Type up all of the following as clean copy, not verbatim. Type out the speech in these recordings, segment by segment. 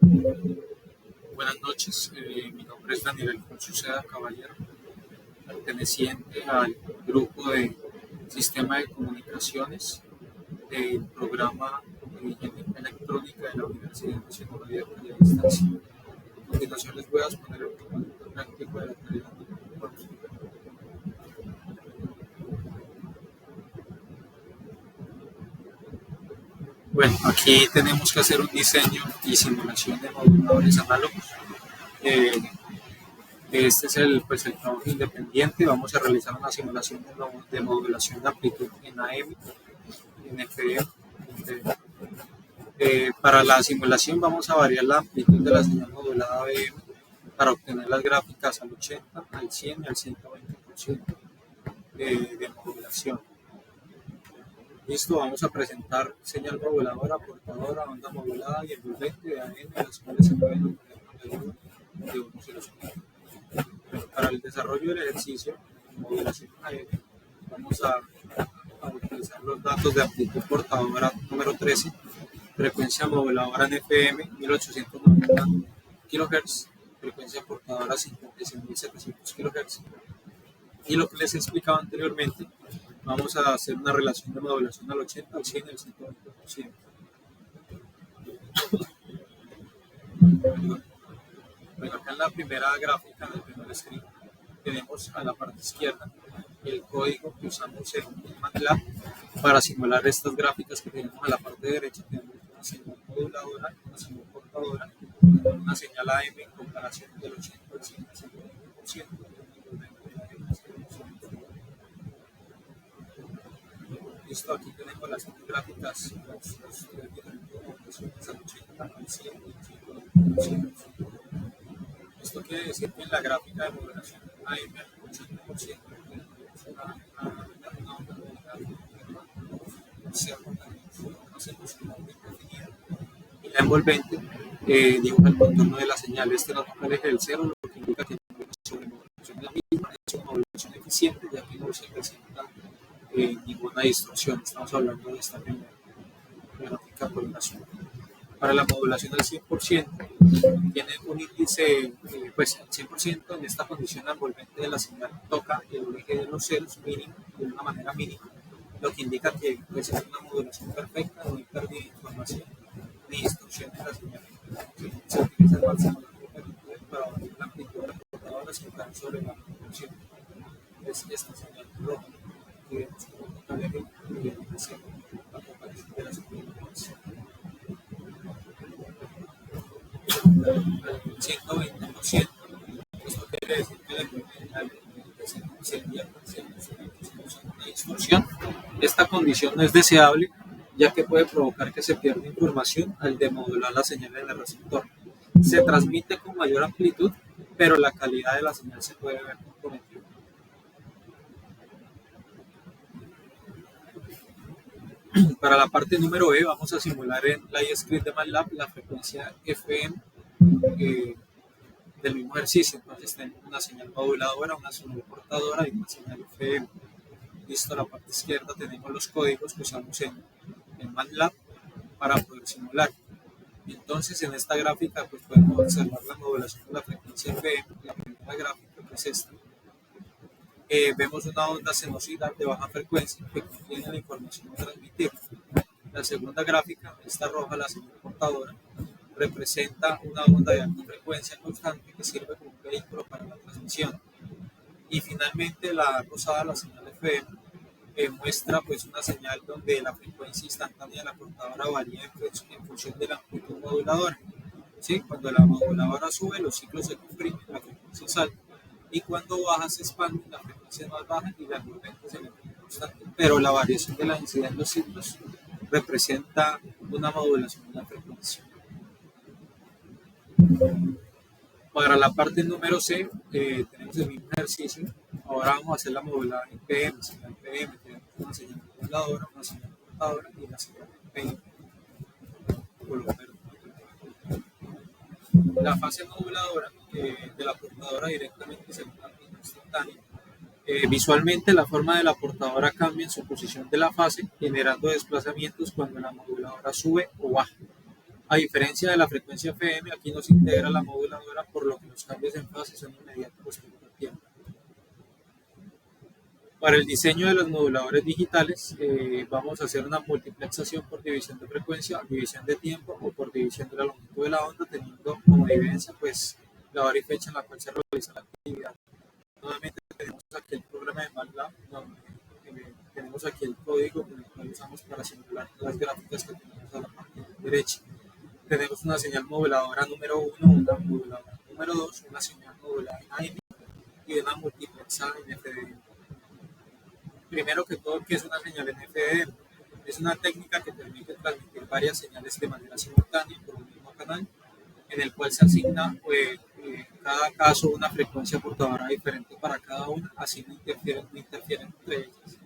Buenas noches, mi nombre es Daniel Alfonso Seda Caballero, perteneciente al grupo de Sistema de Comunicaciones del programa de Ingeniería Electrónica de la Universidad Nacional Abierta y a Distancia. A continuación les voy a exponer el documento práctico de la tarea. Bueno, aquí tenemos que hacer un diseño y simulación de moduladores análogos. Eh, Este es el trabajo independiente. Vamos a realizar una simulación de modulación de amplitud en AM, en FM. Para la simulación vamos a variar la amplitud de la señal modulada AM para obtener las gráficas al 80, al 100 y al 120% de modulación. Listo, vamos a presentar señal moduladora, portadora, banda modulada y envolvente de AM, las cuales se pueden obtener con la ayuda de un osciloscopio. Para el desarrollo del ejercicio de modulación AM, vamos a utilizar los datos de amplitud portadora número 13, frecuencia moduladora en FM 1890 kHz, frecuencia portadora 56.700 kHz. Y lo que les he explicado anteriormente, vamos a hacer una relación de modulación al 80, al 100 y al 120%. Bueno, acá en la primera gráfica, en el primer screen, tenemos a la parte izquierda el código que usamos en MATLAB para simular estas gráficas que tenemos a la parte derecha. Tenemos una señal moduladora, una señal portadora, una señal AM en comparación del 80 al 100 al 120%. Listo, aquí tenemos las gráficas, los diferentes al 80, al 100 y al 120%. Esto quiere decir que en la gráfica de modulación AM al 80% tenemos una onda definida, y la envolvente dibuja el contorno de la señal. Este no toca el eje del cero, lo que indica que no hay una sobremodulación de la misma, es una modulación eficiente, ya que no se presenta ninguna distorsión. Estamos hablando de esta primera gráfica por modulación. Para la modulación al 100%, tiene un índice, pues al 100% en esta condición la envolvente de la señal toca el eje de los ceros mínimo, de una manera mínima, lo que indica que pues, es una modulación perfecta, no hay pérdida de información ni distorsión de la señal. Se utiliza el máximo para bajar la amplitud de la computadora sin caer sobre la modulación. Es esta señal roja que vemos como toca el eje la comparación de las opiniones. 120%. Esto quiere decir que la envolvente sería una distorsión. Esta condición no es deseable, ya que puede provocar que se pierda información al demodular la señal en el receptor. Se transmite con mayor amplitud, pero la calidad de la señal se puede ver comprometida. Para la parte número B, vamos a simular en Live Script de MATLAB la frecuencia FM del mismo ejercicio. Entonces tenemos una señal moduladora, una señal portadora y una señal FM. Listo, a la parte izquierda tenemos los códigos que usamos en MATLAB para poder simular. Entonces en esta gráfica pues podemos observar la modulación de la frecuencia FM, la primera gráfica que es esta. Vemos una onda sinusoidal de baja frecuencia que contiene la información a transmitir. La segunda gráfica, esta roja, la señal portadora, representa una onda de alta frecuencia constante que sirve como un vehículo para la transmisión. Y finalmente la rosada, la señal FM, muestra pues una señal donde la frecuencia instantánea de la portadora varía en función de la amplitud moduladora. ¿Sí? Cuando la moduladora sube, los ciclos se comprimen, la frecuencia es alta, y cuando baja se expande, la frecuencia es más baja y la envolvente se mantiene constante. Pero la variación de la densidad en los ciclos representa una modulación de la frecuencia. Para la parte número C, tenemos el mismo ejercicio. Ahora vamos a hacer la modulada en PM. En PM tenemos una señal moduladora, una señal portadora y una señal PM. La fase moduladora de la portadora directamente se cambia instantáneo. Visualmente, la forma de la portadora cambia en su posición de la fase, generando desplazamientos cuando la moduladora sube o baja. A diferencia de la frecuencia FM, aquí no se integra la moduladora, por lo que los cambios en fase son inmediatos respecto al tiempo. Para el diseño de los moduladores digitales, vamos a hacer una multiplexación por división de frecuencia, división de tiempo o por división de la longitud de la onda, teniendo como evidencia pues, la hora y fecha en la cual se realiza la actividad. Nuevamente tenemos aquí el programa de MATLAB, donde tenemos aquí el código que usamos para simular las gráficas que tenemos a la parte derecha. Tenemos una señal moduladora número 1, una moduladora número 2, una señal moduladora en AM y una multiplexada en FDM. Primero que todo, ¿qué es una señal en FDM? Es una técnica que permite transmitir varias señales de manera simultánea por un mismo canal, en el cual se asigna en cada caso una frecuencia portadora diferente para cada una, así no interfieren entre ellas.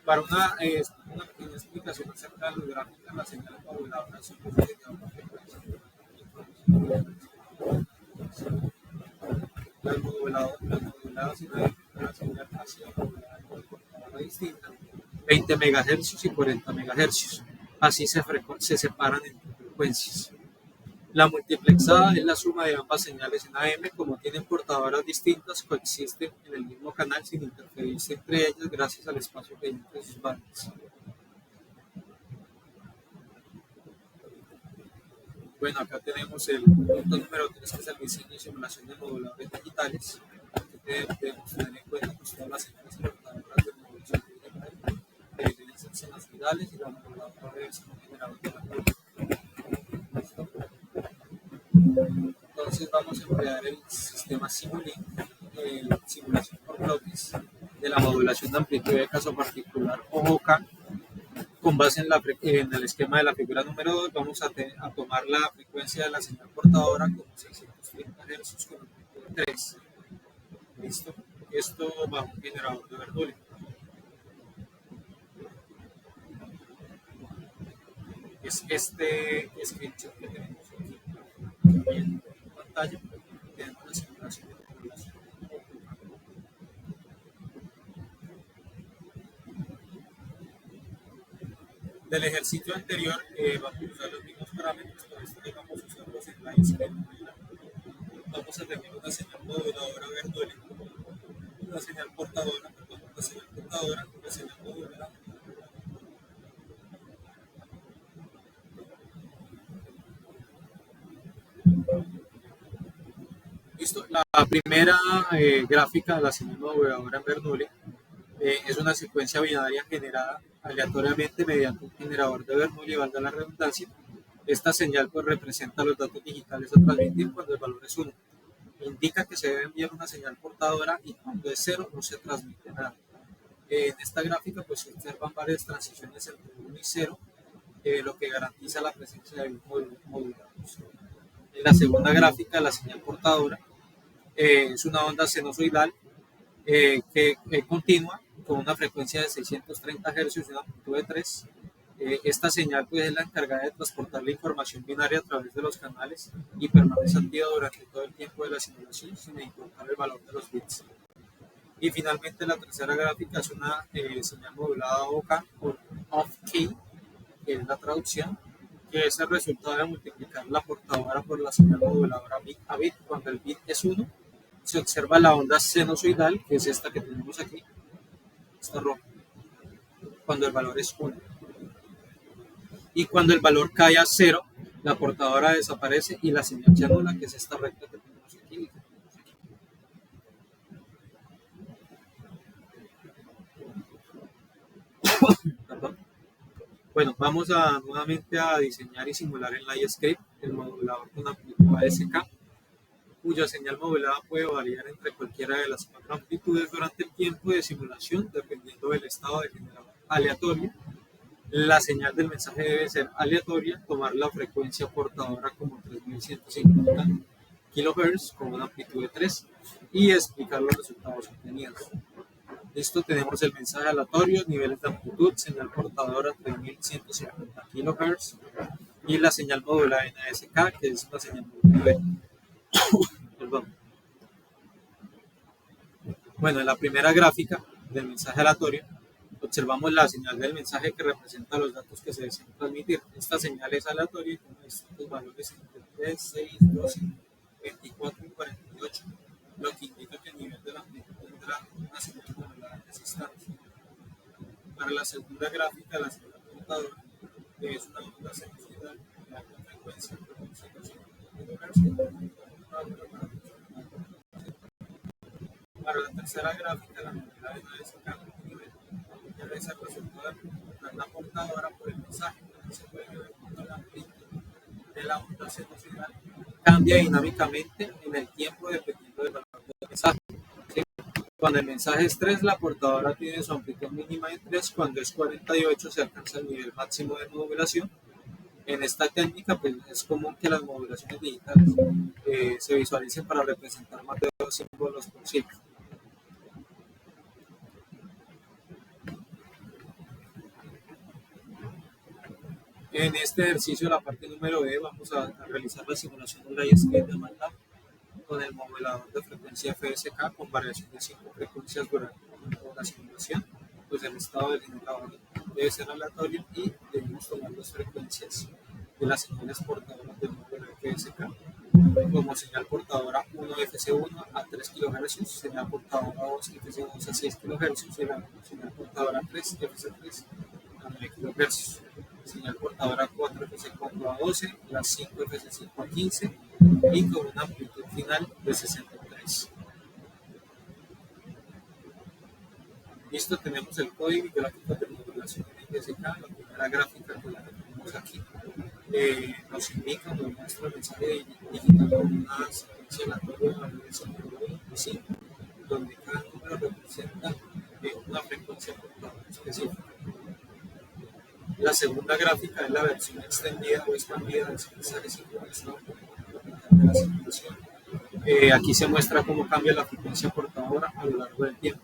Para una pequeña explicación acerca de los gráficos, las señales moduladoras son de una frecuencia. Las moduladas una señal así modulada distinta, 20 MHz y 40 MHz. Así se separan en frecuencias. La multiplexada es la suma de ambas señales en AM, como tienen portadoras distintas, coexisten en el mismo canal sin interferirse entre ellas gracias al espacio que hay entre sus bandas. Bueno, acá tenemos el punto número 3, que es el diseño y simulación de moduladores digitales. Aquí debemos tener en cuenta pues, todas las señales portadoras del modulador digital, deben ser sinusoidales y la moduladora debe ser un generador de la curva. Entonces vamos a emplear el sistema Simulink, simulación por bloques de la modulación de amplitud de caso particular o OCA. Con base en el esquema de la figura número 2, vamos a tomar la frecuencia de la señal portadora como 630 Hz con amplitud de 3. ¿Listo? Esto bajo un generador de Bernoulli. Es este screenshot que tenemos aquí en pantalla. Tenemos la simulación de modulación. Del ejercicio anterior vamos a usar los mismos parámetros, pero esta vez vamos a usarlos en la SQL. Vamos a tener una señal moduladora Bernoulli, una señal portadora, una señal moduladora. Listo. La primera gráfica de la señal moduladora en Bernoulli es una secuencia binaria generada aleatoriamente mediante un generador de Bernoulli, valga la redundancia. Esta señal pues, representa los datos digitales a transmitir cuando el valor es 1. Indica que se debe enviar una señal portadora y cuando es 0 no se transmite nada. En esta gráfica pues, se observan varias transiciones entre 1 y 0, lo que garantiza la presencia de bits modulados. En la segunda gráfica, la señal portadora es una onda sinusoidal que continua con una frecuencia de 630 Hz y una amplitud de 3. Esta señal pues, es la encargada de transportar la información binaria a través de los canales y permanece activa durante todo el tiempo de la simulación sin importar el valor de los bits. Y finalmente la tercera gráfica es una señal modulada OCA o off-key, que es la traducción, que es el resultado de multiplicar la portadora por la señal moduladora bit a bit. Cuando el bit es 1, se observa la onda sinusoidal, que es esta que tenemos aquí, esta roja, cuando el valor es 1. Y cuando el valor cae a 0, la portadora desaparece y la señal se anula, que es esta recta que tenemos aquí. Perdón. Bueno, vamos nuevamente a diseñar y simular en LightScript el modulador con amplitud ASK, cuya señal modulada puede variar entre cualquiera de las 4 amplitudes durante el tiempo de simulación, dependiendo del estado de generador aleatorio. La señal del mensaje debe ser aleatoria, tomar la frecuencia portadora como 3150 kHz con una amplitud de 3 y explicar los resultados obtenidos. Listo, tenemos el mensaje aleatorio, niveles de amplitud, señal portadora 3150 kHz y la señal modulada en ASK, que es una señal modulada. Perdón. Bueno, en la primera gráfica del mensaje aleatorio Observamos la señal del mensaje que representa los datos que se desean transmitir. Esta señal es aleatoria y tiene distintos valores entre 3, 6, 12, 24 y 48, lo que indica que el nivel de la amplitud tendrá una señal modulada en ese instante. Para la segunda gráfica, la señal portadora es una onda sinusoidal de alta frecuencia con oscilación de kHz. Para la tercera gráfica, la manera de modificar el nivel debe ser resultado de multiplicar la portadora por el mensaje. Se puede ver cuando la amplitud de la onda sinusoidal cambia dinámicamente en el tiempo dependiendo del valor del mensaje. ¿Sí? Cuando el mensaje es 3, la portadora tiene su amplitud mínima en 3, cuando es 48 se alcanza el nivel máximo de modulación. En esta técnica pues, es común que las modulaciones digitales se visualicen para representar más de 2 símbolos por ciclo. En este ejercicio, la parte número B, vamos a realizar la simulación de Lightspeed de MATLAB con el modelador de frecuencia FSK con variación de 5 frecuencias durante la simulación. Pues el estado del generador debe ser aleatorio y debemos tomar las frecuencias de las señales portadoras del modelo FSK como señal portadora 1 FC1 a 3 kHz, señal portadora 2 FC2 a 6 kHz y la señal portadora 3 FC3 a 9 kHz. Señal portadora 4 FC4 a 12, las 5 FC5 a 15 y con una amplitud final de 63. Listo, tenemos el código y gráficos de modulación en FSK. La primera gráfica que la tenemos aquí nos indica, nos muestra el mensaje digital con una secuencia aleatoria de valores 25, donde cada número representa una frecuencia portadora específica. La segunda gráfica es la versión extendida o expandida del mensaje sincronizado de la simulación. Aquí se muestra cómo cambia la frecuencia portadora a lo largo del tiempo.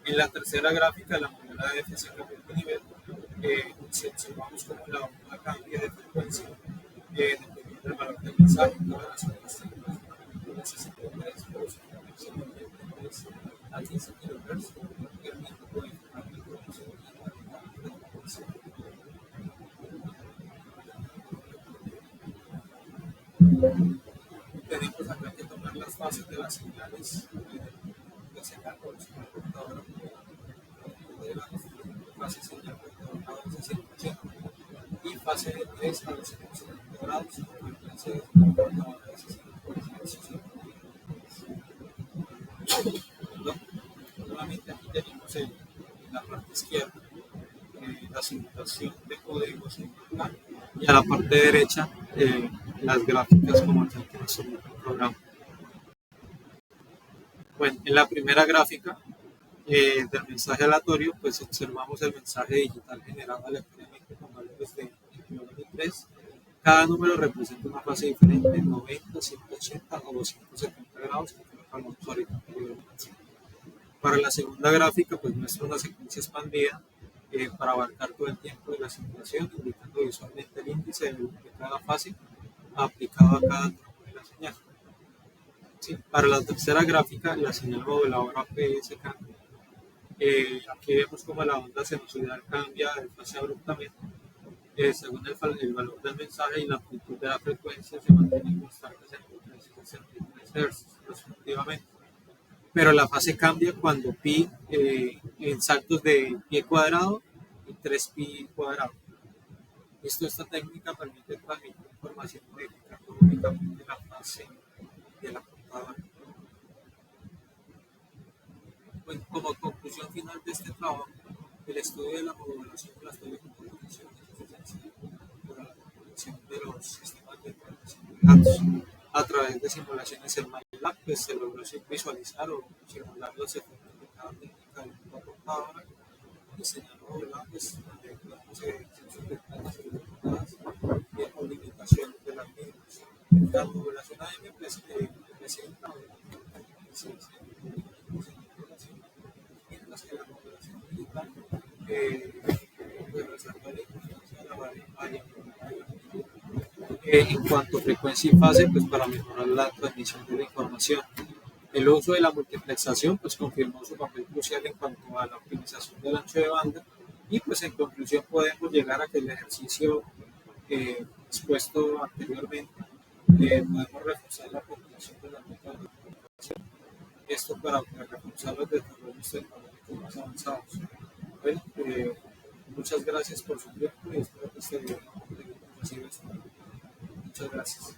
En la tercera gráfica, la modela de FSK multinivel, observamos cómo la onda cambia de frecuencia dependiendo del valor del mensaje. Todas las ondas tienen una 63 por su a 15 kHz, permite modificar la información de la frecuencia. Tenemos acá que tomar las fases de las señales de señal por su computadora de la fase señal portadora 2 a 180 y fase de 3 a 270 grados con frecuencia de señal portadora de 60 Nuevamente aquí tenemos en la parte izquierda la simulación de códigos en MATLAB y a la parte derecha las gráficas como tal que nos somete el programa. Bueno, en la primera gráfica del mensaje aleatorio, pues observamos el mensaje digital generado aleatoriamente con valores de 3. Cada número representa una fase diferente, 90, 180 o 270 grados, que colocamos ahorita. Para la segunda gráfica, pues muestra una secuencia expandida para abarcar todo el tiempo de la simulación, indicando visualmente el índice de cada fase aplicado a cada tramo de la señal. ¿Sí? Para la tercera gráfica, la señal moduladora PSK, aquí vemos cómo la onda sinusoidal cambia de fase abruptamente. Según el valor del mensaje y la amplitud de la frecuencia se mantienen constantes entre 3 y 63 Hz respectivamente. Pero la fase cambia cuando pi en saltos de pi cuadrado y 3 pi cuadrado. Esta técnica permite transmitir información modificando únicamente la fase de la computadora. Bueno, como conclusión final de este trabajo, el estudio de la modulación de las telecomunicaciones es esencial para la comprensión de los sistemas de información de datos. A través de simulaciones en MATLAB, pues se logró visualizar o simular los efectos de cada técnica de la computadora y señaló pues, donde podemos ejercer ventajas y desventajas o limitaciones de las mismas. La modulación AM presenta mientras que la modulación digital resalta la importancia de la variabilidad. En cuanto a frecuencia y fase, pues para mejorar la transmisión de la información. El uso de la multiplexación pues confirmó su papel crucial en cuanto a la optimización del ancho de banda y pues en conclusión podemos llegar a que el ejercicio expuesto anteriormente podemos reforzar la población de la meta de comunicación. Esto para reforzar los desarrollos tecnológicos más avanzados. Bueno, muchas gracias por su tiempo y espero que este video haya sido de su ayuda. Muchas gracias.